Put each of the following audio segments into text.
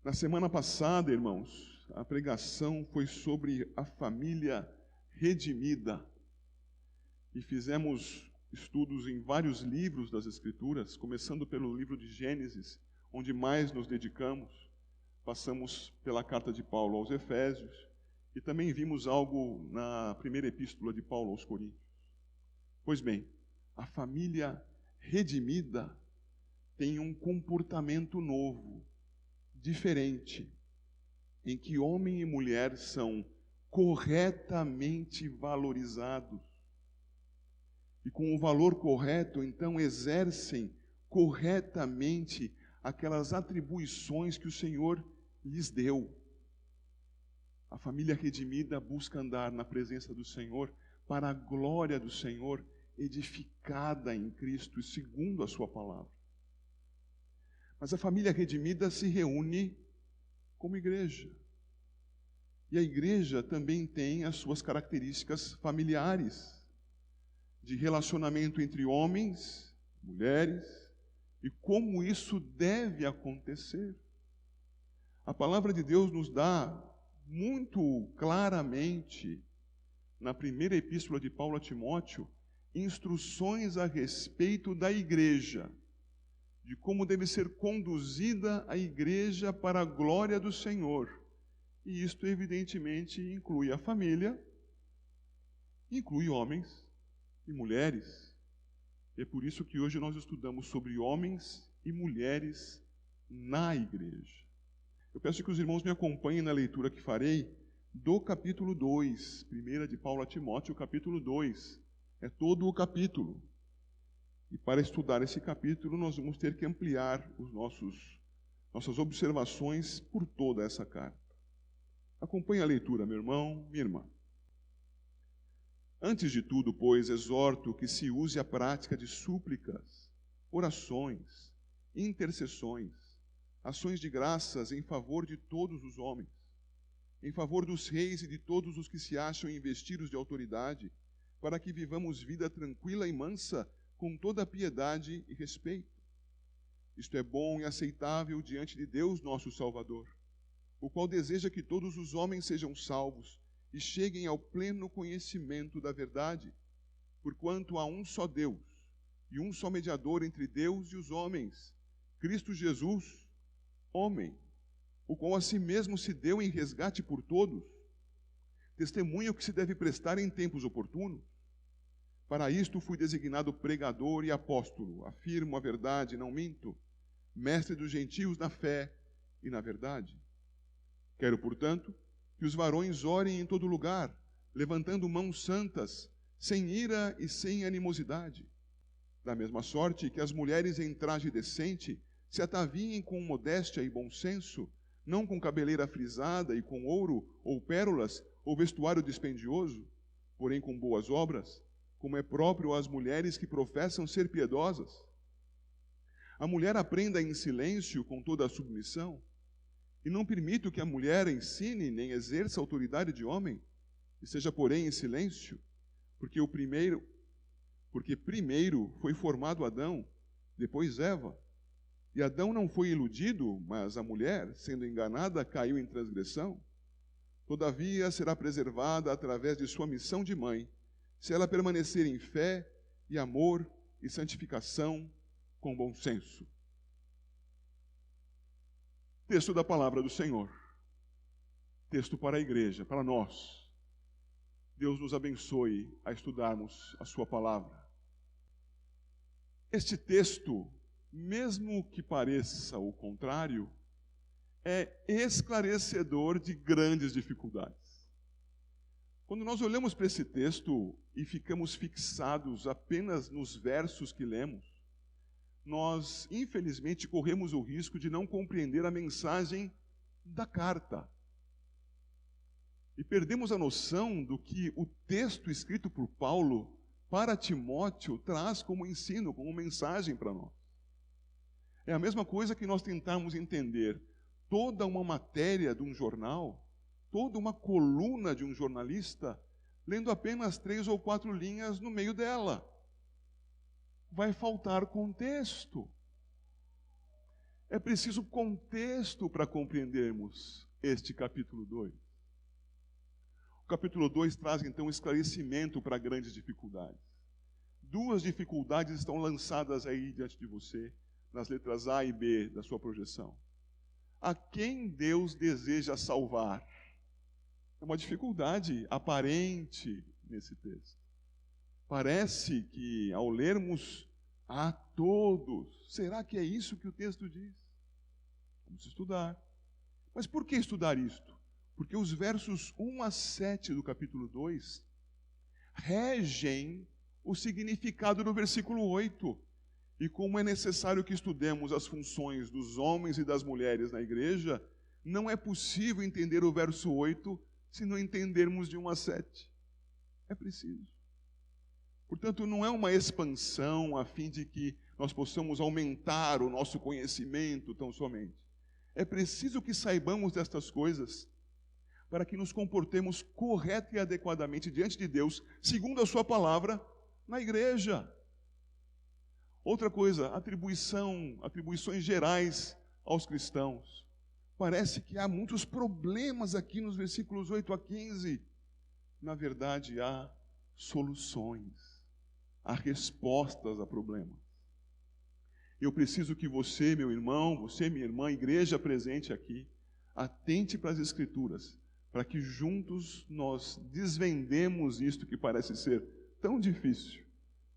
Na semana passada, irmãos, a pregação foi sobre a família redimida. E fizemos estudos em vários livros das Escrituras, começando pelo livro de Gênesis, onde mais nos dedicamos. Passamos pela carta de Paulo aos Efésios e também vimos algo na primeira epístola de Paulo aos Coríntios. Pois bem, a família redimida tem um comportamento novo, diferente, em que homem e mulher são corretamente valorizados. E com o valor correto, então, exercem corretamente aquelas atribuições que o Senhor lhes deu. A família redimida busca andar na presença do Senhor, para a glória do Senhor, edificada em Cristo e segundo a sua palavra. Mas a família redimida se reúne como igreja. E a igreja também tem as suas características familiares, de relacionamento entre homens, mulheres, e como isso deve acontecer. A palavra de Deus nos dá muito claramente, na primeira epístola de Paulo a Timóteo, instruções a respeito da igreja, de como deve ser conduzida a igreja para a glória do Senhor. E isto, evidentemente, inclui a família, inclui homens e mulheres. E é por isso que hoje nós estudamos sobre homens e mulheres na igreja. Eu peço que os irmãos me acompanhem na leitura que farei do capítulo 2, primeira de Paulo a Timóteo, capítulo 2. É todo o capítulo. E para estudar esse capítulo, nós vamos ter que ampliar nossas observações por toda essa carta. Acompanhe a leitura, meu irmão, minha irmã. Antes de tudo, pois, exorto que se use a prática de súplicas, orações, intercessões, ações de graças em favor de todos os homens, em favor dos reis e de todos os que se acham investidos de autoridade, para que vivamos vida tranquila e mansa, com toda piedade e respeito. Isto é bom e aceitável diante de Deus, nosso Salvador, o qual deseja que todos os homens sejam salvos e cheguem ao pleno conhecimento da verdade, porquanto há um só Deus e um só mediador entre Deus e os homens, Cristo Jesus, homem, o qual a si mesmo se deu em resgate por todos, testemunho que se deve prestar em tempos oportunos. Para isto fui designado pregador e apóstolo, afirmo a verdade, não minto, mestre dos gentios na fé e na verdade. Quero, portanto, que os varões orem em todo lugar, levantando mãos santas, sem ira e sem animosidade. Da mesma sorte que as mulheres em traje decente se ataviem com modéstia e bom senso, não com cabeleira frisada e com ouro ou pérolas ou vestuário dispendioso, porém com boas obras, como é próprio às mulheres que professam ser piedosas. A mulher aprenda em silêncio com toda a submissão, e não permito que a mulher ensine nem exerça autoridade de homem, e seja, porém, em silêncio, porque primeiro foi formado Adão, depois Eva. E Adão não foi iludido, mas a mulher, sendo enganada, caiu em transgressão. Todavia será preservada através de sua missão de mãe, se ela permanecer em fé e amor e santificação com bom senso. Texto da palavra do Senhor. Texto para a igreja, para nós. Deus nos abençoe a estudarmos a sua palavra. Este texto, mesmo que pareça o contrário, é esclarecedor de grandes dificuldades. Quando nós olhamos para esse texto e ficamos fixados apenas nos versos que lemos, nós, infelizmente, corremos o risco de não compreender a mensagem da carta. E perdemos a noção do que o texto escrito por Paulo para Timóteo traz como ensino, como mensagem para nós. É a mesma coisa que nós tentarmos entender toda uma matéria de um jornal, toda uma coluna de um jornalista, lendo apenas 3 ou 4 linhas no meio dela. Vai faltar contexto. É preciso contexto para compreendermos este capítulo 2. O capítulo 2 traz, então, esclarecimento para grandes dificuldades. Duas dificuldades estão lançadas aí diante de você, nas letras A e B da sua projeção. A quem Deus deseja salvar? É uma dificuldade aparente nesse texto. Parece que, ao lermos a todos, será que é isso que o texto diz? Vamos estudar. Mas por que estudar isto? Porque os versos 1 a 7 do capítulo 2 regem o significado do versículo 8. E como é necessário que estudemos as funções dos homens e das mulheres na igreja, não é possível entender o verso 8 se não entendermos de 1 a 7. É preciso. Portanto, não é uma expansão a fim de que nós possamos aumentar o nosso conhecimento tão somente. É preciso que saibamos destas coisas para que nos comportemos correta e adequadamente diante de Deus, segundo a sua palavra, na igreja. Outra coisa, atribuições gerais aos cristãos. Parece que há muitos problemas aqui nos versículos 8 a 15. Na verdade, há soluções, há respostas a problemas. Eu preciso que você, meu irmão, você, minha irmã, igreja presente aqui, atente para as Escrituras, para que juntos nós desvendemos isto que parece ser tão difícil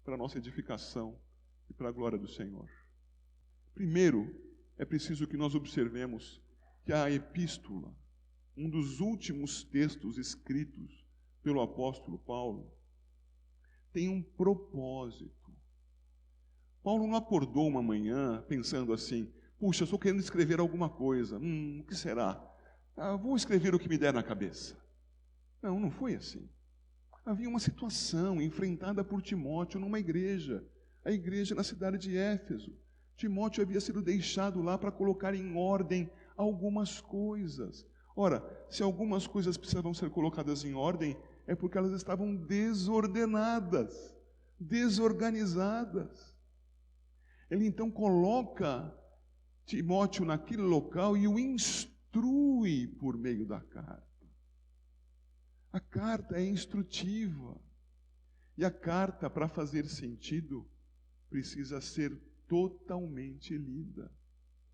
para a nossa edificação e para a glória do Senhor. Primeiro, é preciso que nós observemos que a epístola, um dos últimos textos escritos pelo apóstolo Paulo, tem um propósito. Paulo não acordou uma manhã pensando assim, puxa, estou querendo escrever alguma coisa, o que será? Vou escrever o que me der na cabeça. Não, não foi assim. Havia uma situação enfrentada por Timóteo numa igreja, a igreja na cidade de Éfeso. Timóteo havia sido deixado lá para colocar em ordem algumas coisas. Ora, se algumas coisas precisavam ser colocadas em ordem, é porque elas estavam desordenadas, desorganizadas. Ele então coloca Timóteo naquele local e o instrui por meio da carta. A carta é instrutiva. E a carta, para fazer sentido, precisa ser totalmente lida.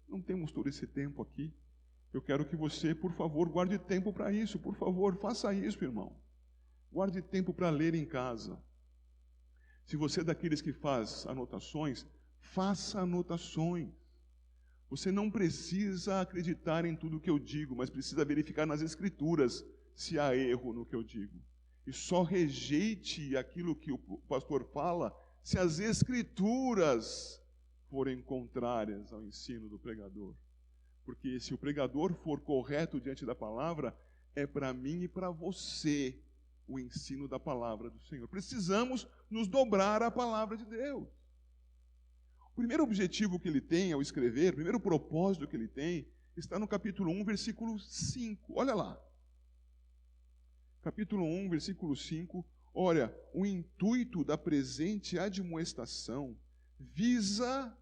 Não temos todo esse tempo aqui. Eu quero que você, por favor, guarde tempo para isso. Por favor, faça isso, irmão. Guarde tempo para ler em casa. Se você é daqueles que faz anotações, faça anotações. Você não precisa acreditar em tudo que eu digo, mas precisa verificar nas Escrituras se há erro no que eu digo. E só rejeite aquilo que o pastor fala se as Escrituras forem contrárias ao ensino do pregador. Porque se o pregador for correto diante da palavra, é para mim e para você o ensino da palavra do Senhor. Precisamos nos dobrar à palavra de Deus. O primeiro objetivo que ele tem ao escrever, o primeiro propósito que ele tem, está no capítulo 1, versículo 5. Olha lá. Capítulo 1, versículo 5. Olha, o intuito da presente admoestação visa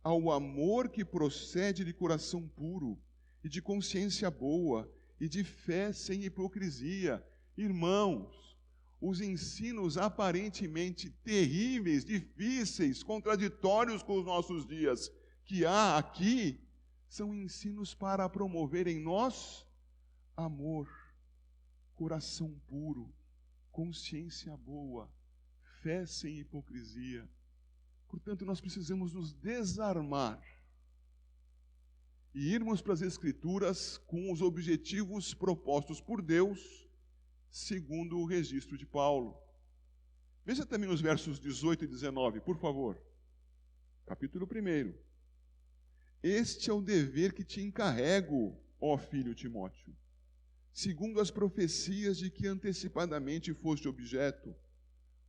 ao amor que procede de coração puro e de consciência boa e de fé sem hipocrisia. Irmãos, os ensinos aparentemente terríveis, difíceis, contraditórios com os nossos dias que há aqui, são ensinos para promover em nós amor, coração puro, consciência boa, fé sem hipocrisia. Portanto, nós precisamos nos desarmar e irmos para as Escrituras com os objetivos propostos por Deus, segundo o registro de Paulo. Veja também os versos 18 e 19, por favor. Capítulo 1. Este é o dever que te encarrego, ó filho Timóteo, segundo as profecias de que antecipadamente foste objeto.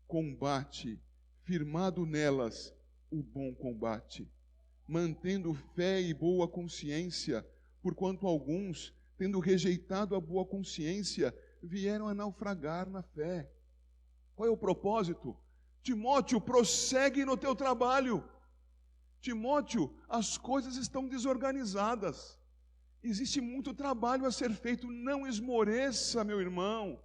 Combate, firmado nelas, o bom combate, mantendo fé e boa consciência, porquanto alguns, tendo rejeitado a boa consciência, vieram a naufragar na fé. Qual é o propósito? Timóteo, prossegue no teu trabalho. Timóteo, as coisas estão desorganizadas. Existe muito trabalho a ser feito. Não esmoreça, meu irmão.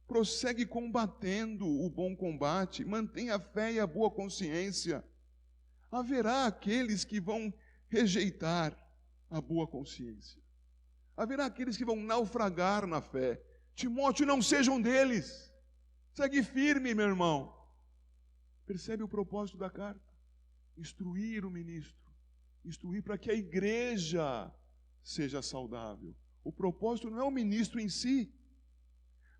Prossegue combatendo o bom combate. Mantenha a fé e a boa consciência. Haverá aqueles que vão rejeitar a boa consciência. Haverá aqueles que vão naufragar na fé. Timóteo, não seja um deles. Segue firme, meu irmão. Percebe o propósito da carta? Instruir o ministro. Instruir para que a igreja seja saudável. O propósito não é o ministro em si,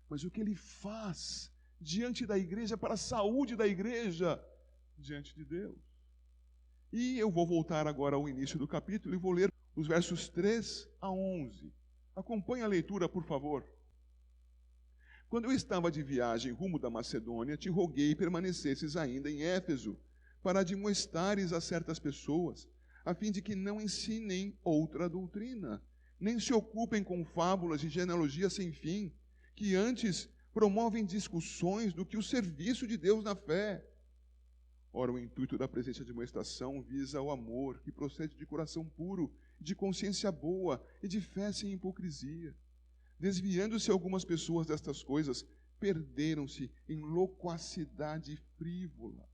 mas o que ele faz diante da igreja, para a saúde da igreja, diante de Deus. E eu vou voltar agora ao início do capítulo e vou ler os versos 3 a 11. Acompanhe a leitura, por favor. Quando eu estava de viagem rumo da Macedônia, te roguei permanecesses ainda em Éfeso, para admoestares a certas pessoas, a fim de que não ensinem outra doutrina, nem se ocupem com fábulas e genealogias sem fim, que antes promovem discussões do que o serviço de Deus na fé. Ora, o intuito da presente admoestação visa o amor, que procede de coração puro, de consciência boa e de fé sem hipocrisia. Desviando-se algumas pessoas destas coisas, perderam-se em loquacidade frívola,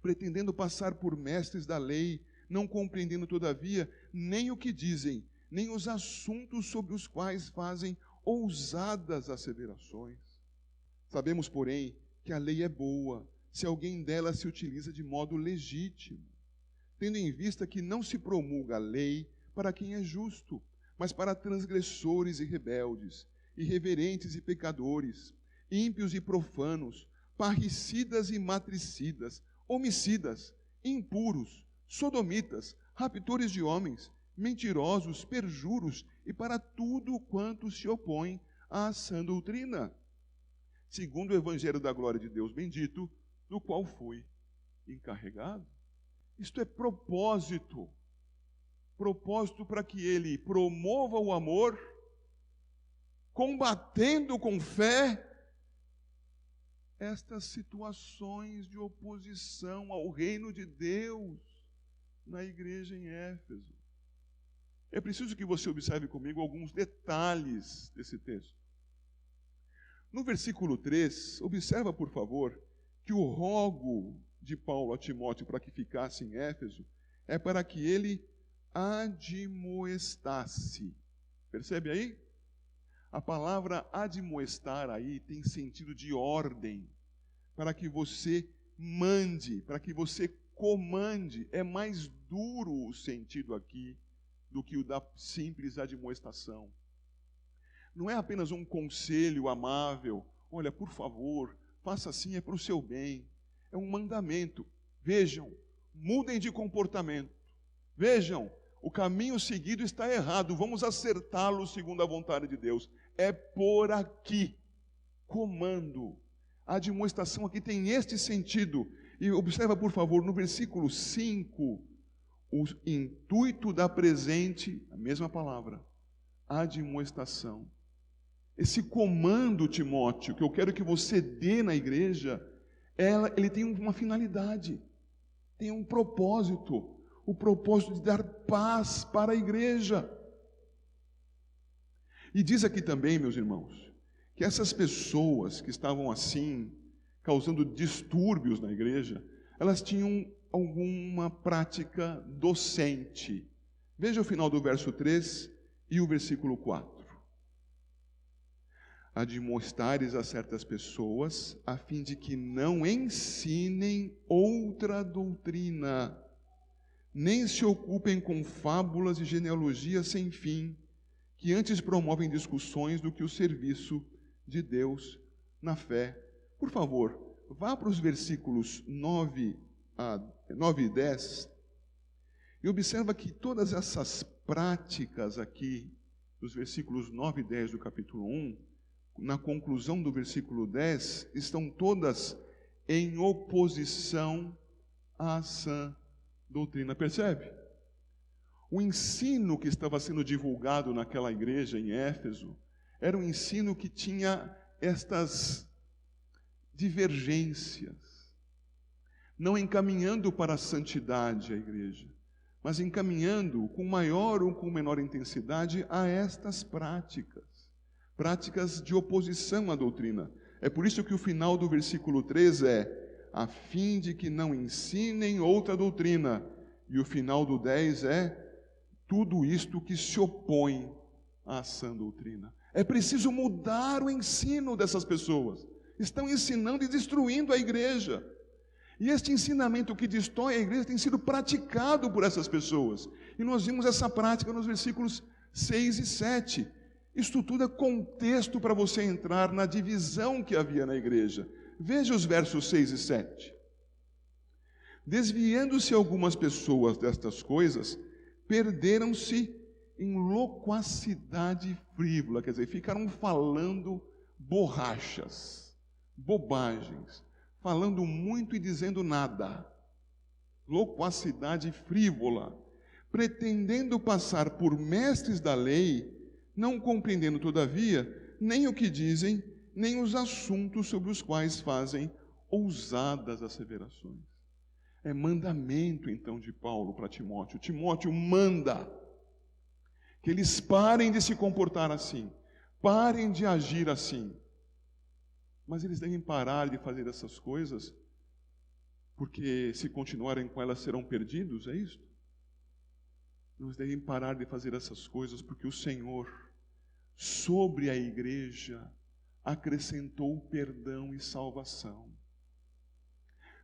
pretendendo passar por mestres da lei, não compreendendo, todavia, nem o que dizem, nem os assuntos sobre os quais fazem ousadas asseverações. Sabemos, porém, que a lei é boa, se alguém dela se utiliza de modo legítimo, tendo em vista que não se promulga a lei para quem é justo, mas para transgressores e rebeldes, irreverentes e pecadores, ímpios e profanos, parricidas e matricidas, homicidas, impuros, sodomitas, raptores de homens, mentirosos, perjuros e para tudo quanto se opõe à sã doutrina, segundo o evangelho da glória de Deus bendito, do qual fui encarregado. Isto é propósito. Propósito para que ele promova o amor, combatendo com fé estas situações de oposição ao reino de Deus na igreja em Éfeso. É preciso que você observe comigo alguns detalhes desse texto. No versículo 3, observa, por favor, que o rogo de Paulo a Timóteo para que ficasse em Éfeso é para que ele admoestasse. Percebe aí? A palavra admoestar aí tem sentido de ordem, para que você mande, para que você comande. É mais duro o sentido aqui do que o da simples admoestação. Não é apenas um conselho amável, olha, por favor, faça assim, é para o seu bem. É um mandamento. Vejam, mudem de comportamento. Vejam, o caminho seguido está errado, vamos acertá-lo segundo a vontade de Deus. É por aqui. Comando. A admoestação aqui tem este sentido. E observa, por favor, no versículo 5, o intuito da presente, a mesma palavra, admoestação. Esse comando, Timóteo, que eu quero que você dê na igreja, ele tem uma finalidade, tem um propósito, o propósito de dar paz para a igreja. E diz aqui também, meus irmãos, que essas pessoas que estavam assim, causando distúrbios na igreja, elas tinham alguma prática docente. Veja o final do verso 3 e o versículo 4. Admoestares a certas pessoas, a fim de que não ensinem outra doutrina, nem se ocupem com fábulas e genealogias sem fim, que antes promovem discussões do que o serviço de Deus na fé. Por favor, vá para os versículos 9 e 10, e observa que todas essas práticas aqui, dos versículos 9 e 10 do capítulo 1, na conclusão do versículo 10, estão todas em oposição à sã doutrina. Percebe? O ensino que estava sendo divulgado naquela igreja em Éfeso era um ensino que tinha estas divergências. não encaminhando para a santidade a igreja, mas encaminhando com maior ou com menor intensidade a estas práticas de oposição à doutrina. É por isso que o final do versículo 3 é: a fim de que não ensinem outra doutrina. E o final do 10 é: tudo isto que se opõe à sã doutrina. É preciso mudar o ensino dessas pessoas. Estão ensinando e destruindo a igreja. E este ensinamento que destrói a igreja tem sido praticado por essas pessoas. E nós vimos essa prática nos versículos 6 e 7. Isto tudo é contexto para você entrar na divisão que havia na igreja. Veja os versos 6 e 7. Desviando-se algumas pessoas destas coisas, perderam-se em loquacidade frívola, quer dizer, ficaram falando borrachas, bobagens, falando muito e dizendo nada. Loquacidade frívola, pretendendo passar por mestres da lei, não compreendendo, todavia, nem o que dizem, nem os assuntos sobre os quais fazem ousadas asseverações. É mandamento, então, de Paulo para Timóteo. Timóteo manda que eles parem de se comportar assim, parem de agir assim. Mas eles devem parar de fazer essas coisas, porque se continuarem com elas serão perdidos, é isso? Eles devem parar de fazer essas coisas, porque o Senhor, sobre a igreja, acrescentou perdão e salvação.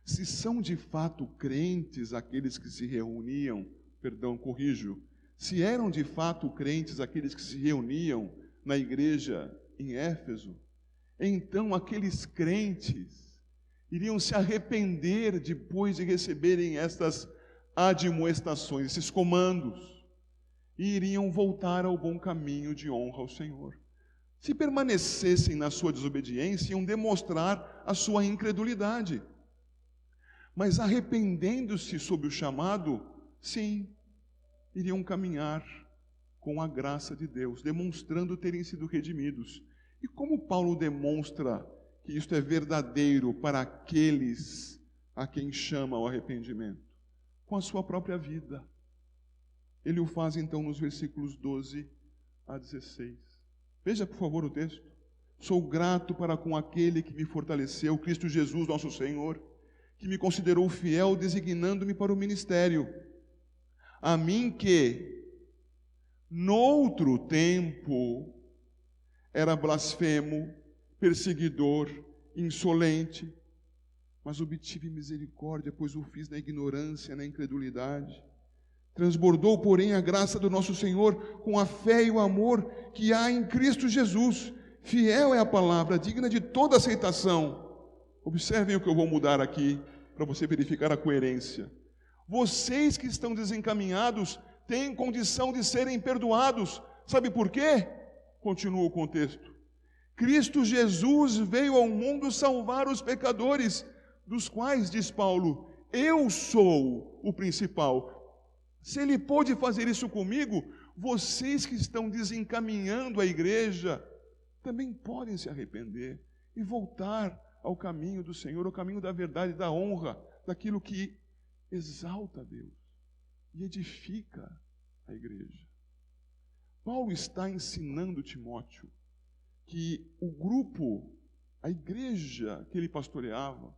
Se são de fato crentes aqueles que se reuniam, se eram de fato crentes aqueles que se reuniam na igreja em Éfeso, então aqueles crentes iriam se arrepender depois de receberem estas admoestações, esses comandos, e iriam voltar ao bom caminho de honra ao Senhor. Se permanecessem na sua desobediência, iam demonstrar a sua incredulidade. Mas arrependendo-se sob o chamado, sim, iriam caminhar com a graça de Deus, demonstrando terem sido redimidos. E como Paulo demonstra que isto é verdadeiro para aqueles a quem chama ao arrependimento? Com a sua própria vida. Ele o faz então nos versículos 12 a 16. Veja, por favor, o texto. Sou grato para com aquele que me fortaleceu, Cristo Jesus, nosso Senhor, que me considerou fiel, designando-me para o ministério. A mim que, noutro tempo, era blasfemo, perseguidor, insolente, mas obtive misericórdia, pois o fiz na ignorância, na incredulidade. Transbordou, porém, a graça do nosso Senhor com a fé e o amor que há em Cristo Jesus. Fiel é a palavra, digna de toda aceitação. Observem o que eu vou mudar aqui, para você verificar a coerência. Vocês que estão desencaminhados têm condição de serem perdoados. Sabe por quê? Continua o contexto. Cristo Jesus veio ao mundo salvar os pecadores, dos quais, diz Paulo, eu sou o principal. Se ele pôde fazer isso comigo, vocês que estão desencaminhando a igreja, também podem se arrepender e voltar ao caminho do Senhor, ao caminho da verdade, da honra, daquilo que exalta a Deus e edifica a igreja. Paulo está ensinando Timóteo que o grupo, a igreja que ele pastoreava,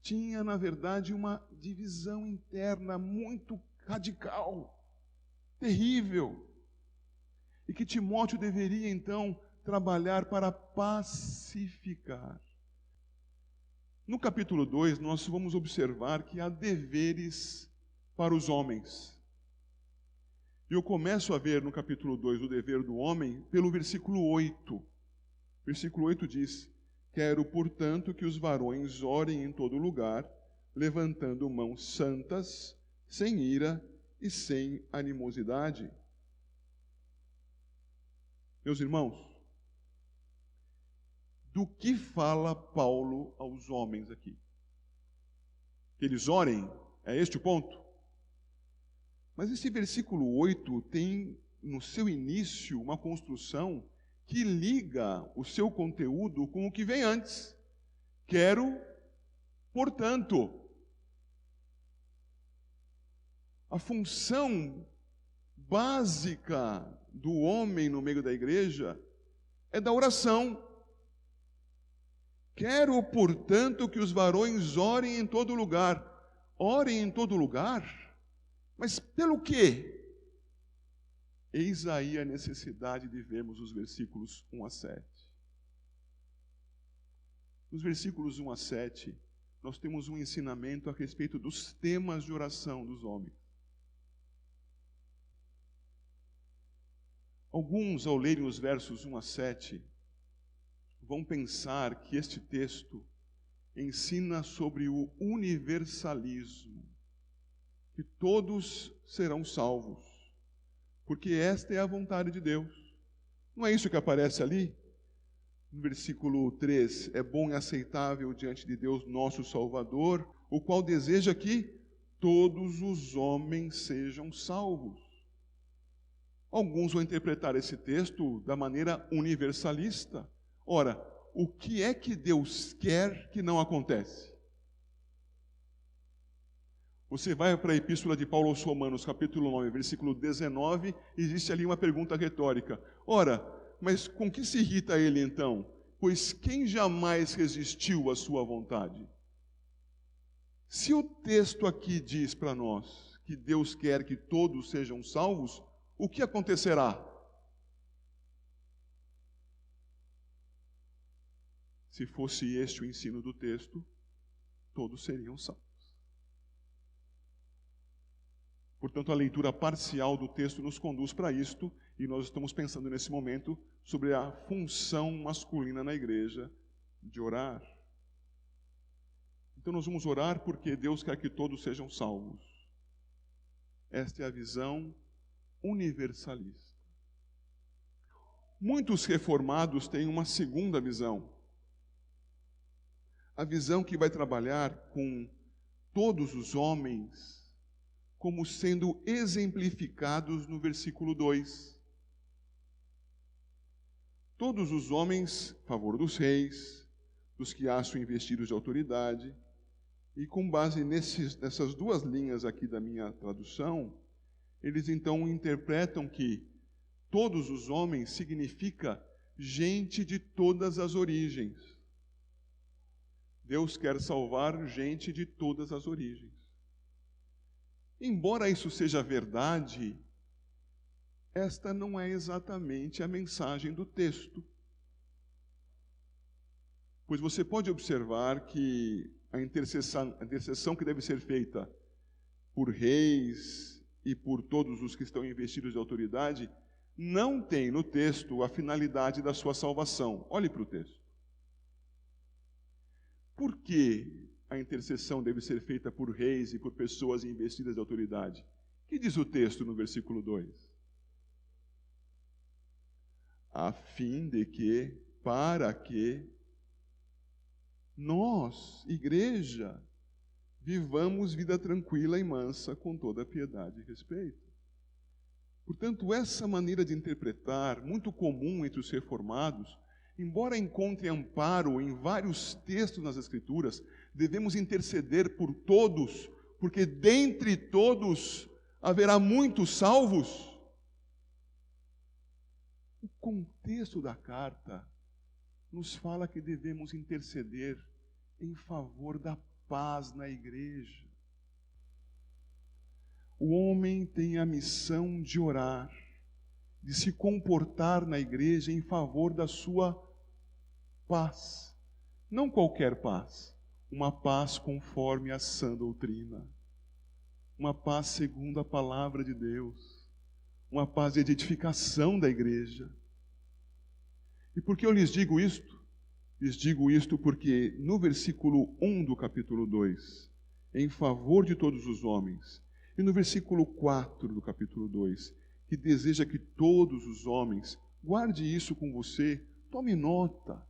tinha, na verdade, uma divisão interna muito radical, terrível, e que Timóteo deveria, então, trabalhar para pacificar. No capítulo 2, nós vamos observar que há deveres para os homens. E eu começo a ver no capítulo 2 o dever do homem pelo versículo 8. Versículo 8 diz: quero, portanto, que os varões orem em todo lugar, levantando mãos santas, sem ira e sem animosidade. Meus irmãos, do que fala Paulo aos homens aqui? Que eles orem? É este o ponto? Mas esse versículo 8 tem no seu início uma construção que liga o seu conteúdo com o que vem antes. Quero, portanto. A função básica do homem no meio da igreja é da oração. Quero, portanto, que os varões orem em todo lugar. Orem em todo lugar? Mas pelo quê? Eis aí a necessidade de vermos os versículos 1 a 7. Nos versículos 1 a 7, nós temos um ensinamento a respeito dos temas de oração dos homens. Alguns, ao lerem os versos 1 a 7, vão pensar que este texto ensina sobre o universalismo, que todos serão salvos, porque esta é a vontade de Deus. Não é isso que aparece ali? No versículo 3, é bom e aceitável diante de Deus nosso Salvador, o qual deseja que todos os homens sejam salvos. Alguns vão interpretar esse texto da maneira universalista. Ora, o que é que Deus quer que não acontece? Você vai para a Epístola de Paulo aos Romanos, capítulo 9, versículo 19, existe ali uma pergunta retórica. Ora, mas com que se irrita ele então? Pois quem jamais resistiu à sua vontade? Se o texto aqui diz para nós que Deus quer que todos sejam salvos, o que acontecerá? Se fosse este o ensino do texto, todos seriam salvos. Portanto, a leitura parcial do texto nos conduz para isto, e nós estamos pensando nesse momento sobre a função masculina na igreja de orar. Então nós vamos orar porque Deus quer que todos sejam salvos. Esta é a visão universalista. Muitos reformados têm uma segunda visão. A visão que vai trabalhar com todos os homens como sendo exemplificados no versículo 2. Todos os homens, a favor dos reis, dos que acham investidos de autoridade, e com base nessas duas linhas aqui da minha tradução, eles então interpretam que todos os homens significa gente de todas as origens. Deus quer salvar gente de todas as origens. Embora isso seja verdade, esta não é exatamente a mensagem do texto. Pois você pode observar que a intercessão que deve ser feita por reis e por todos os que estão investidos de autoridade, não tem no texto a finalidade da sua salvação. Olhe para o texto. Por que a intercessão deve ser feita por reis e por pessoas investidas de autoridade? O que diz o texto no versículo 2? A fim de que, para que nós, igreja, vivamos vida tranquila e mansa com toda piedade e respeito. Portanto, essa maneira de interpretar, muito comum entre os reformados, embora encontre amparo em vários textos nas Escrituras, devemos interceder por todos, porque dentre todos haverá muitos salvos. O contexto da carta nos fala que devemos interceder em favor da paz na igreja. O homem tem a missão de orar, de se comportar na igreja em favor da sua paz. Não qualquer paz, uma paz conforme a sã doutrina. Uma paz segundo a palavra de Deus. Uma paz de edificação da igreja. E por que eu lhes digo isto? Lhes digo isto porque no versículo 1 do capítulo 2, em favor de todos os homens, e no versículo 4 do capítulo 2, que deseja que todos os homens, guarde isso com você, tome nota.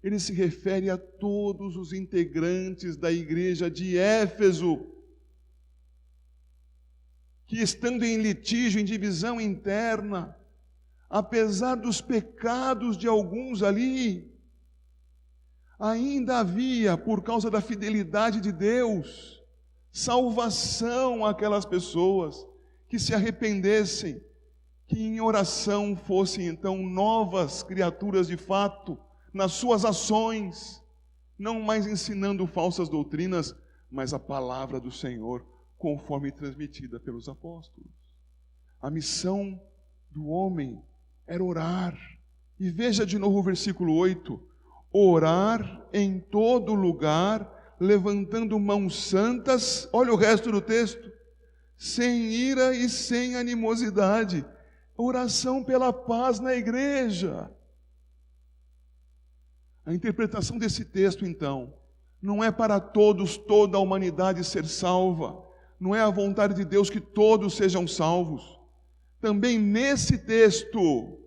Ele se refere a todos os integrantes da igreja de Éfeso, que estando em litígio, em divisão interna, apesar dos pecados de alguns ali, ainda havia, por causa da fidelidade de Deus, salvação àquelas pessoas que se arrependessem, que em oração fossem então novas criaturas de fato, nas suas ações, não mais ensinando falsas doutrinas, mas a palavra do Senhor, conforme transmitida pelos apóstolos. A missão do homem era orar. E veja de novo o versículo 8: orar em todo lugar, levantando mãos santas, olha o resto do texto, sem ira e sem animosidade. Oração pela paz na igreja. A interpretação desse texto, então, não é para todos, toda a humanidade ser salva. Não é a vontade de Deus que todos sejam salvos. Também nesse texto,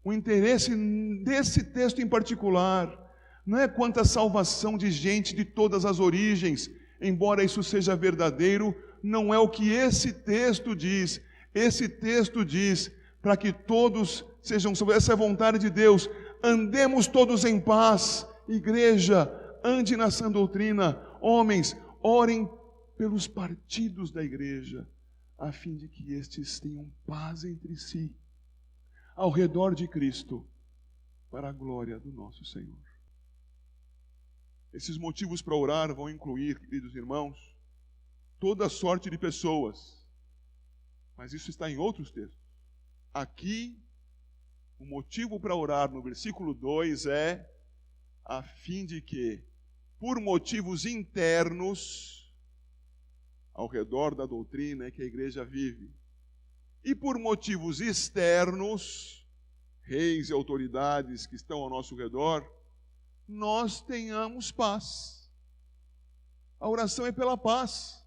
o interesse desse texto em particular, não é quanto à salvação de gente de todas as origens, embora isso seja verdadeiro, não é o que esse texto diz. Esse texto diz para que todos sejam salvos. Essa é a vontade de Deus. Andemos todos em paz. Igreja, ande na sã doutrina. Homens, orem pelos partidos da igreja, a fim de que estes tenham paz entre si, ao redor de Cristo, para a glória do nosso Senhor. Esses motivos para orar vão incluir, queridos irmãos, toda sorte de pessoas, mas isso está em outros textos. Aqui, o motivo para orar no versículo 2 é a fim de que, por motivos internos, ao redor da doutrina que a igreja vive, e por motivos externos, reis e autoridades que estão ao nosso redor, nós tenhamos paz. A oração é pela paz.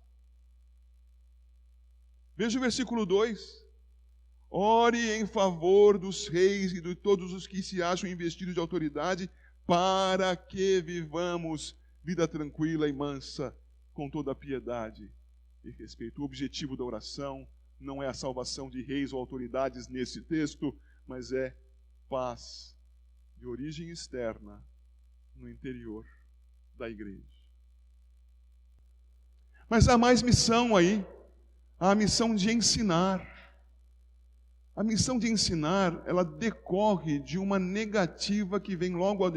Veja o versículo 2. Ore em favor dos reis e de todos os que se acham investidos de autoridade, para que vivamos vida tranquila e mansa, com toda a piedade e respeito. O objetivo da oração não é a salvação de reis ou autoridades nesse texto, mas é paz de origem externa no interior da igreja. Mas há mais missão aí, há a missão de ensinar. A missão de ensinar, ela decorre de uma negativa que vem logo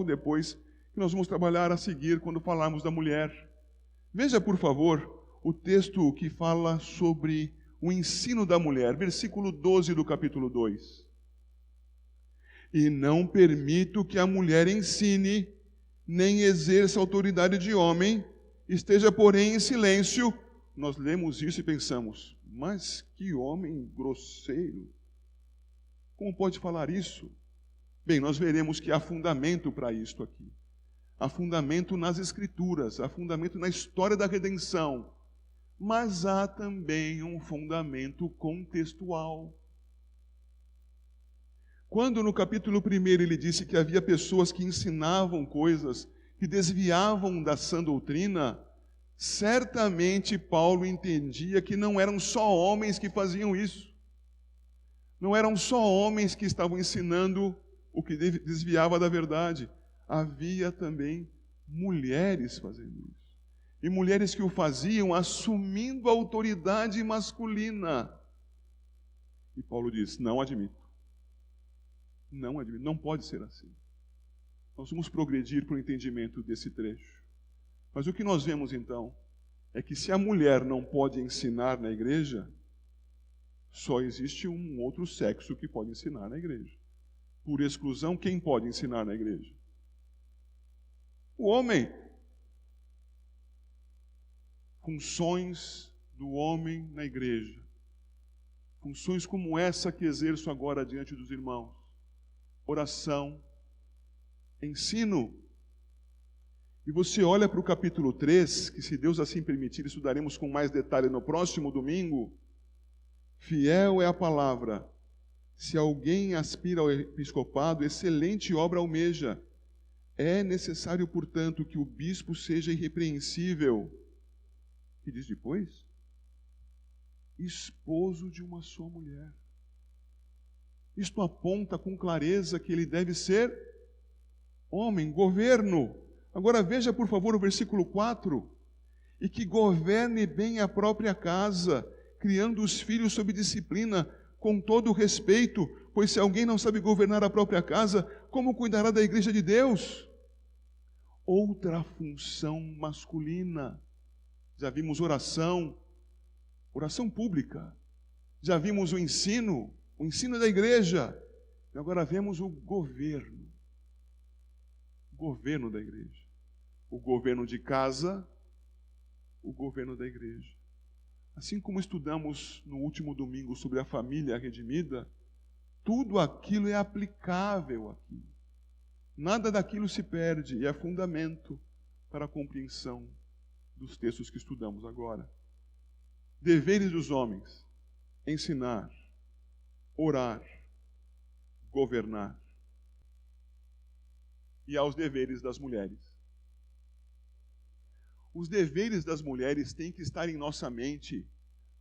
depois, que nós vamos trabalhar a seguir quando falarmos da mulher. Veja, por favor, o texto que fala sobre o ensino da mulher, versículo 12 do capítulo 2. E não permito que a mulher ensine, nem exerça autoridade de homem, esteja, porém, em silêncio. Nós lemos isso e pensamos, mas que homem grosseiro! Como pode falar isso? Bem, nós veremos que há fundamento para isto aqui. Há fundamento nas Escrituras, há fundamento na história da redenção, mas há também um fundamento contextual. Quando no capítulo 1 ele disse que havia pessoas que ensinavam coisas, que desviavam da sã doutrina, certamente Paulo entendia que não eram só homens que faziam isso. Não eram só homens que estavam ensinando o que desviava da verdade. Havia também mulheres fazendo isso. E mulheres que o faziam assumindo a autoridade masculina. E Paulo diz, não admito. Não admito, não pode ser assim. Nós vamos progredir para o entendimento desse trecho. Mas o que nós vemos então é que se a mulher não pode ensinar na igreja, só existe um outro sexo que pode ensinar na igreja. Por exclusão, quem pode ensinar na igreja? O homem. Funções do homem na igreja. Funções como essa que exerço agora diante dos irmãos. Oração, ensino. E você olha para o capítulo 3, que se Deus assim permitir, estudaremos com mais detalhe no próximo domingo. Fiel é a palavra. Se alguém aspira ao episcopado, excelente obra almeja. É necessário, portanto, que o bispo seja irrepreensível. E diz depois? Esposo de uma só mulher. Isto aponta com clareza que ele deve ser homem, governo. Agora veja, por favor, o versículo 4. e que governe bem a própria casa, criando os filhos sob disciplina, com todo o respeito, pois se alguém não sabe governar a própria casa, como cuidará da igreja de Deus? Outra função masculina. Já vimos oração pública. Já vimos o ensino da igreja. E agora vemos o governo da igreja. O governo de casa, o governo da igreja. Assim como estudamos no último domingo sobre a família redimida, tudo aquilo é aplicável aqui. Nada daquilo se perde e é fundamento para a compreensão dos textos que estudamos agora. Deveres dos homens: ensinar, orar, governar. E aos deveres das mulheres. Os deveres das mulheres têm que estar em nossa mente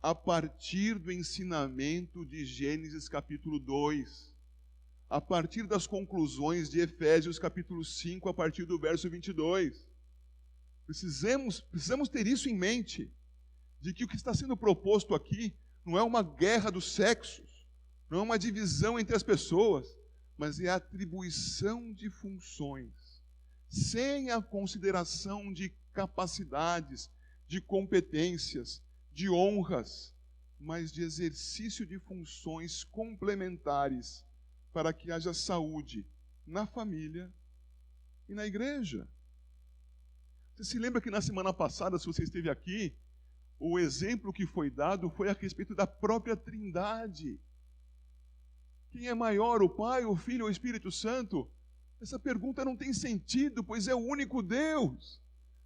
a partir do ensinamento de Gênesis capítulo 2, a partir das conclusões de Efésios capítulo 5, a partir do verso 22. Precisamos ter isso em mente, de que o que está sendo proposto aqui não é uma guerra dos sexos, não é uma divisão entre as pessoas, mas é a atribuição de funções, sem a consideração de capacidades, de competências, de honras, mas de exercício de funções complementares para que haja saúde na família e na igreja. Você se lembra que na semana passada, se você esteve aqui, o exemplo que foi dado foi a respeito da própria Trindade. Quem é maior, o Pai, o Filho ou o Espírito Santo? Essa pergunta não tem sentido, pois é o único Deus.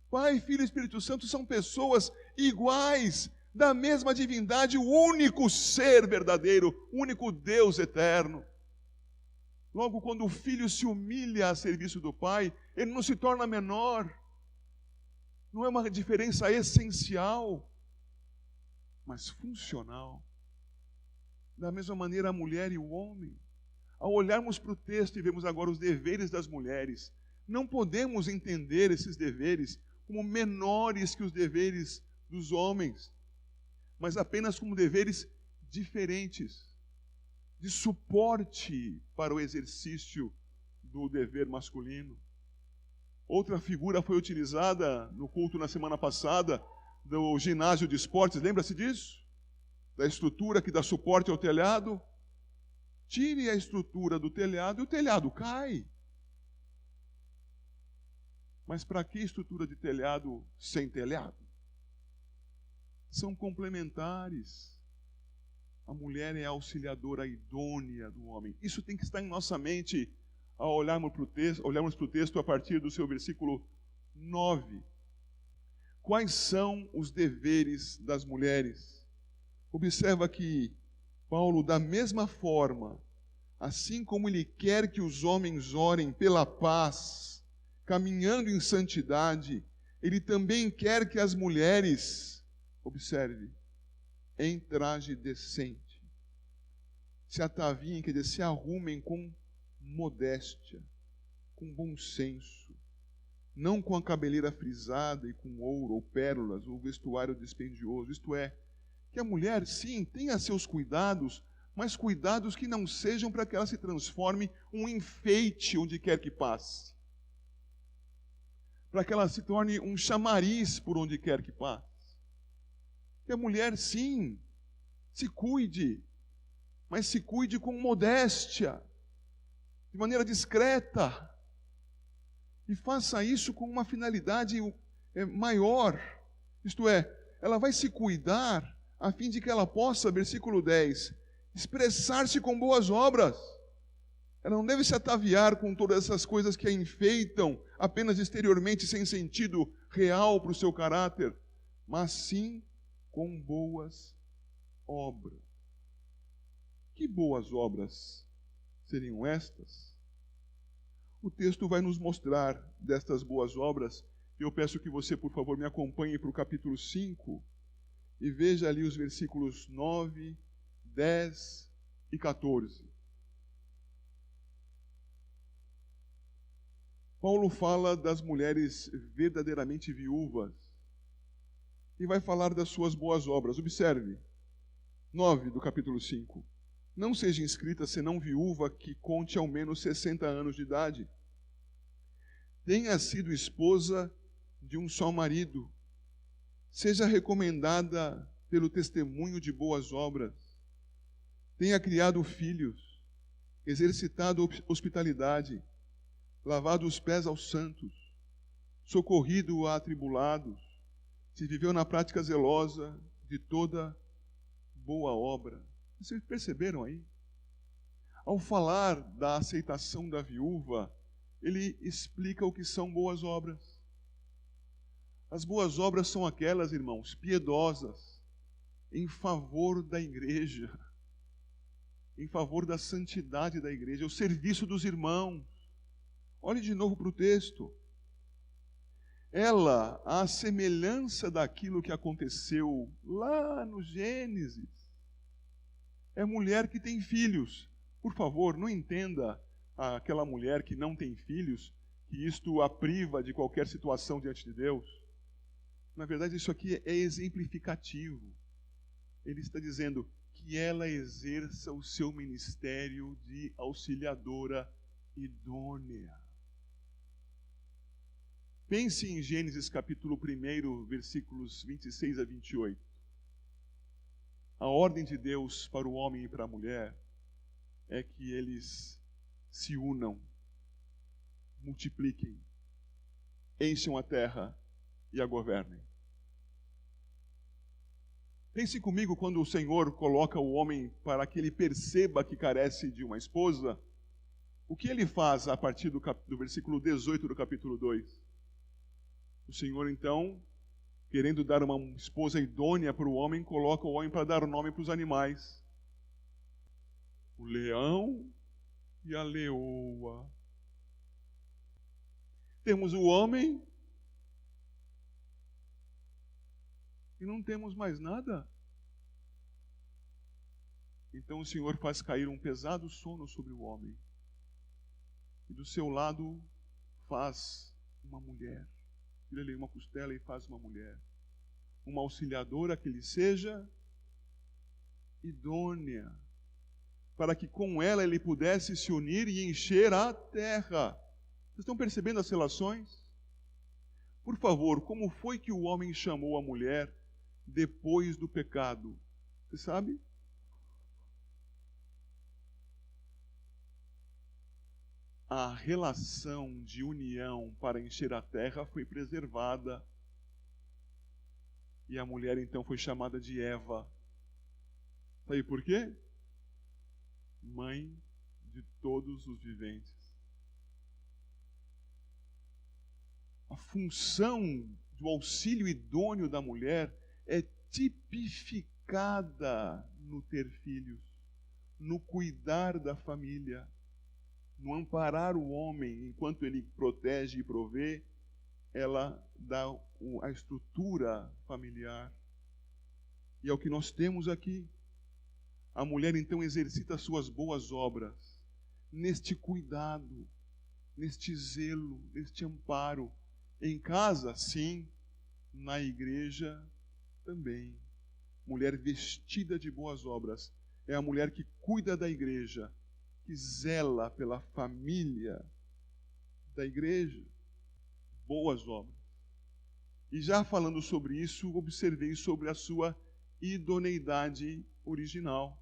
Pai, Filho e Espírito Santo são pessoas iguais, da mesma divindade, o único ser verdadeiro, o único Deus eterno. Logo, quando o Filho se humilha a serviço do Pai, ele não se torna menor. Não é uma diferença essencial, mas funcional. Da mesma maneira, a mulher e o homem. Ao olharmos para o texto e vemos agora os deveres das mulheres, não podemos entender esses deveres como menores que os deveres dos homens, mas apenas como deveres diferentes, de suporte para o exercício do dever masculino. Outra figura foi utilizada no culto na semana passada, do ginásio de esportes, lembra-se disso? Da estrutura que dá suporte ao telhado. Tire a estrutura do telhado e o telhado cai. Mas para que estrutura de telhado sem telhado? São complementares. A mulher é a auxiliadora idônea do homem. Isso tem que estar em nossa mente ao olharmos para o texto a partir do seu versículo 9. Quais são os deveres das mulheres? Observa que Paulo, da mesma forma, assim como ele quer que os homens orem pela paz, caminhando em santidade, ele também quer que as mulheres, observe, em traje decente, se ataviem, quer dizer, se arrumem com modéstia, com bom senso, não com a cabeleira frisada e com ouro ou pérolas, ou vestuário dispendioso, isto é, que a mulher, sim, tenha seus cuidados, mas cuidados que não sejam para que ela se transforme um enfeite onde quer que passe. Para que ela se torne um chamariz por onde quer que passe. Que a mulher, sim, se cuide, mas se cuide com modéstia, de maneira discreta. E faça isso com uma finalidade maior. Isto é, ela vai se cuidar a fim de que ela possa, versículo 10, expressar-se com boas obras. Ela não deve se ataviar com todas essas coisas que a enfeitam apenas exteriormente, sem sentido real para o seu caráter, mas sim com boas obras. Que boas obras seriam estas? O texto vai nos mostrar destas boas obras. Eu peço que você, por favor, me acompanhe para o capítulo 5 e veja ali os versículos 9, 10 e 14. Paulo fala das mulheres verdadeiramente viúvas. e vai falar das suas boas obras. Observe, 9 do capítulo 5. Não seja inscrita senão viúva que conte ao menos 60 anos de idade. Tenha sido esposa de um só marido. Seja recomendada pelo testemunho de boas obras. Tenha criado filhos, exercitado hospitalidade, lavado os pés aos santos, socorrido a atribulados, se viveu na prática zelosa de toda boa obra. Vocês perceberam aí? Ao falar da aceitação da viúva, ele explica o que são boas obras. As boas obras são aquelas, irmãos, piedosas, em favor da igreja, em favor da santidade da igreja, o serviço dos irmãos. Olhe de novo para o texto. Ela, à semelhança daquilo que aconteceu lá no Gênesis, é mulher que tem filhos. Por favor, não entenda aquela mulher que não tem filhos, que isto a priva de qualquer situação diante de Deus. Na verdade, isso aqui é exemplificativo. Ele está dizendo que ela exerça o seu ministério de auxiliadora idônea. Pense em Gênesis capítulo 1, versículos 26 a 28. A ordem de Deus para o homem e para a mulher é que eles se unam, multipliquem, encham a terra e a governem. Pense comigo quando o Senhor coloca o homem para que ele perceba que carece de uma esposa, o que ele faz a partir do versículo 18 do capítulo 2? O Senhor, então, querendo dar uma esposa idônea para o homem, coloca o homem para dar nome para os animais. O leão e a leoa. Temos o homem e não temos mais nada. Então o Senhor faz cair um pesado sono sobre o homem. E do seu lado faz uma mulher. Tira-lhe uma costela e faz uma mulher. Uma auxiliadora que lhe seja idônea, para que com ela ele pudesse se unir e encher a terra. Vocês estão percebendo as relações? Por favor, como foi que o homem chamou a mulher depois do pecado? Você sabe? A relação de união para encher a terra foi preservada. E a mulher então foi chamada de Eva. Sabe por quê? Mãe de todos os viventes. A função do auxílio idôneo da mulher é tipificada no ter filhos, no cuidar da família, no amparar o homem enquanto ele protege e provê. Ela dá a estrutura familiar. E é o que nós temos aqui. A mulher então exercita suas boas obras neste cuidado, neste zelo, neste amparo. Em casa, sim, na igreja também. Mulher vestida de boas obras é a mulher que cuida da igreja, que zela pela família da igreja. Boas obras. E já falando sobre isso, observei sobre a sua idoneidade original.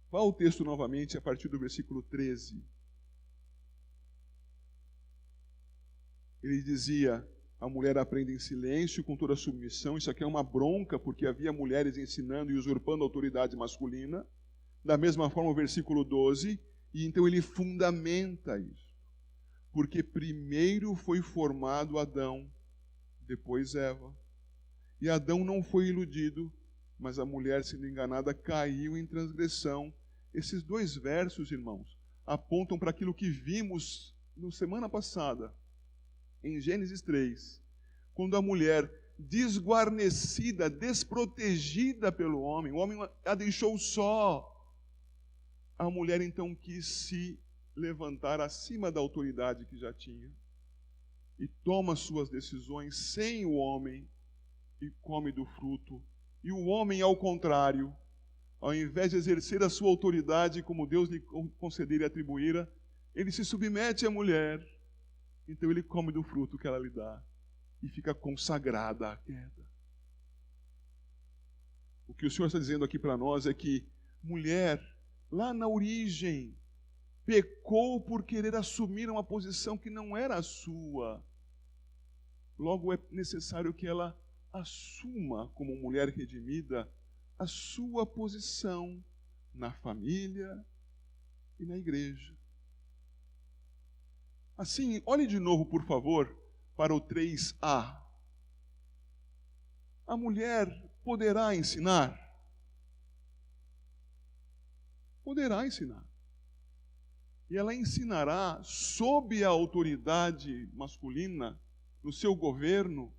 Vá ao texto novamente, a partir do versículo 13. Ele dizia: a mulher aprende em silêncio, com toda submissão. Isso aqui é uma bronca, porque havia mulheres ensinando e usurpando a autoridade masculina. Da mesma forma, o versículo 12, e então ele fundamenta isso. Porque primeiro foi formado Adão, depois Eva. E Adão não foi iludido, mas a mulher, sendo enganada, caiu em transgressão. Esses dois versos, irmãos, apontam para aquilo que vimos na semana passada, em Gênesis 3, quando a mulher, desguarnecida, desprotegida pelo homem, o homem a deixou só. A mulher então quis se levantar acima da autoridade que já tinha e toma suas decisões sem o homem e come do fruto. E o homem, ao contrário, ao invés de exercer a sua autoridade como Deus lhe concedera e atribuíra, ele se submete à mulher, então ele come do fruto que ela lhe dá e fica consagrada à queda. O que o Senhor está dizendo aqui para nós é que mulher, lá na origem, pecou por querer assumir uma posição que não era a sua. Logo é necessário que ela assuma, como mulher redimida, a sua posição na família e na igreja. Assim, olhe de novo, por favor, para o 3a. A mulher poderá ensinar? Poderá ensinar. E ela ensinará sob a autoridade masculina, no seu governo,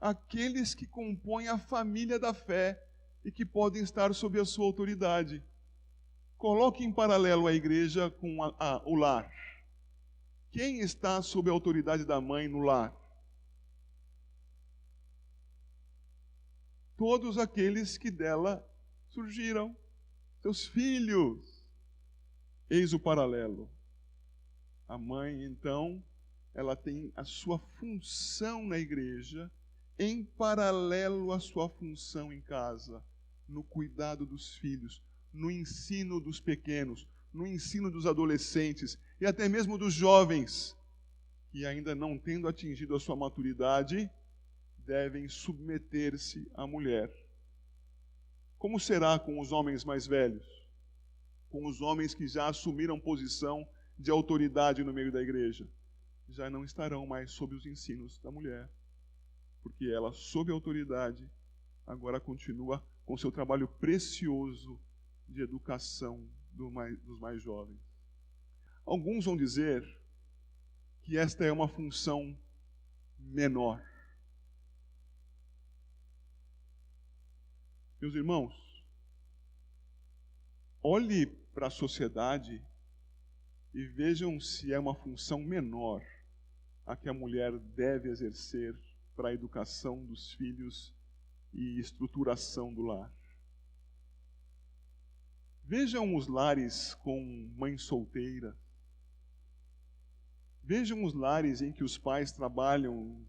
aqueles que compõem a família da fé e que podem estar sob a sua autoridade. Coloque em paralelo a igreja com o lar. Quem está sob a autoridade da mãe no lar? Todos aqueles que dela surgiram, seus filhos. Eis o paralelo. A mãe, então, ela tem a sua função na igreja, em paralelo à sua função em casa, no cuidado dos filhos, no ensino dos pequenos, no ensino dos adolescentes e até mesmo dos jovens, que ainda não tendo atingido a sua maturidade, devem submeter-se à mulher. Como será com os homens mais velhos? Com os homens que já assumiram posição de autoridade no meio da igreja? Já não estarão mais sob os ensinos da mulher, porque ela, sob a autoridade, agora continua com seu trabalho precioso de educação dos mais jovens. Alguns vão dizer que esta é uma função menor. Meus irmãos, olhe para a sociedade e vejam se é uma função menor a que a mulher deve exercer para a educação dos filhos e estruturação do lar. Vejam os lares com mãe solteira. Vejam os lares em que os pais trabalham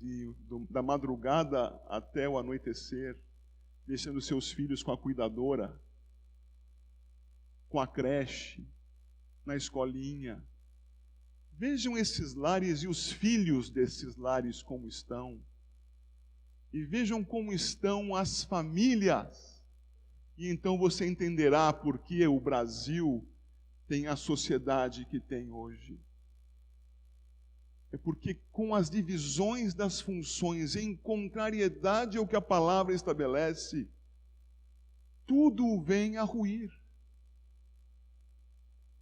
da madrugada até o anoitecer, deixando seus filhos com a cuidadora, com a creche, na escolinha. Vejam esses lares e os filhos desses lares como estão. E vejam como estão as famílias. E então você entenderá por que o Brasil tem a sociedade que tem hoje. É porque com as divisões das funções, em contrariedade ao que a palavra estabelece, tudo vem a ruir.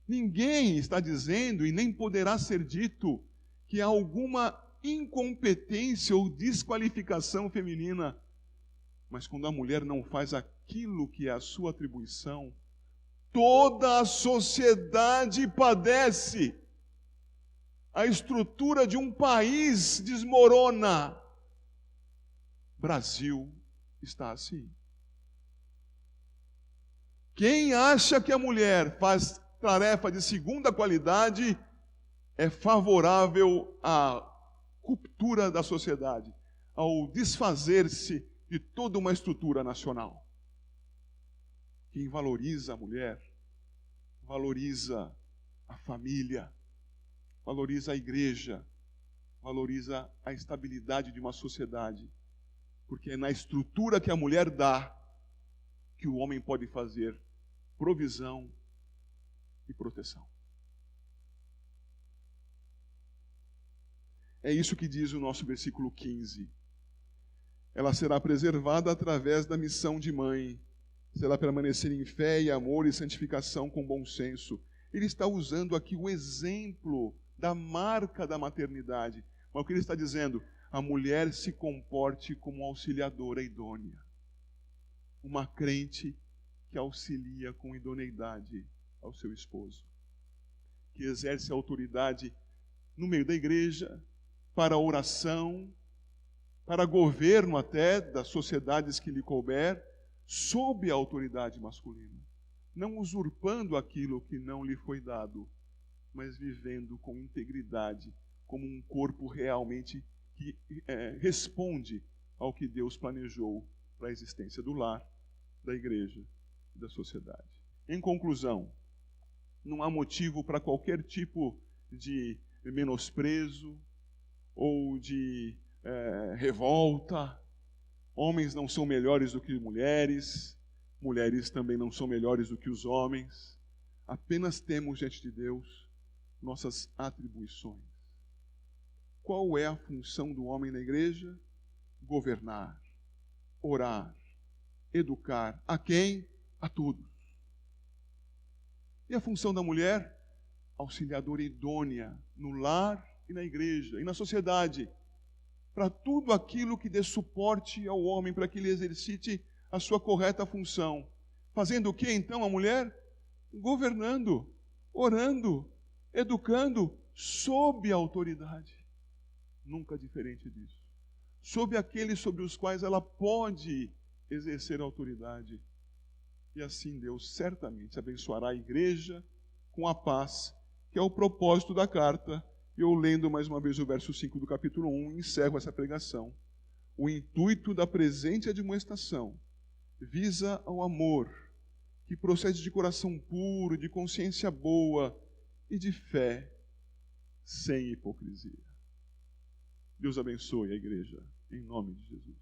Ninguém está dizendo, e nem poderá ser dito, que há alguma incompetência ou desqualificação feminina. Mas quando a mulher não faz aquilo que é a sua atribuição, toda a sociedade padece. A estrutura de um país desmorona. Brasil está assim. Quem acha que a mulher faz tarefa de segunda qualidade é favorável à ruptura da sociedade, ao desfazer-se de toda uma estrutura nacional. Quem valoriza a mulher, valoriza a família, valoriza a igreja, valoriza a estabilidade de uma sociedade, porque é na estrutura que a mulher dá que o homem pode fazer provisão e proteção. É isso que diz o nosso versículo 15. Ela será preservada através da missão de mãe, se ela permanecer em fé e amor e santificação com bom senso. Ele está usando aqui o exemplo da marca da maternidade. Mas o que ele está dizendo? A mulher se comporte como auxiliadora idônea. Uma crente que auxilia com idoneidade ao seu esposo, que exerce a autoridade no meio da igreja, para a oração, para governo até das sociedades que lhe couber, sob a autoridade masculina, não usurpando aquilo que não lhe foi dado, mas vivendo com integridade, como um corpo realmente que responde ao que Deus planejou para a existência do lar, da igreja e da sociedade. Em conclusão, não há motivo para qualquer tipo de menosprezo ou de revolta. Homens não são melhores do que mulheres, mulheres também não são melhores do que os homens. Apenas temos diante de Deus nossas atribuições. Qual é a função do homem na igreja? Governar, orar, educar. A quem? A todos. E a função da mulher? Auxiliadora idônea no lar e na igreja e na sociedade, para tudo aquilo que dê suporte ao homem, para que ele exercite a sua correta função. Fazendo o que então a mulher? Governando, orando, educando, sob a autoridade. Nunca diferente disso. Sob aqueles sobre os quais ela pode exercer autoridade. E assim Deus certamente abençoará a igreja com a paz, que é o propósito da carta. Eu, lendo mais uma vez o verso 5 do capítulo 1, encerro essa pregação. O intuito da presente admoestação visa ao amor, que procede de coração puro, de consciência boa e de fé, sem hipocrisia. Deus abençoe a igreja, em nome de Jesus.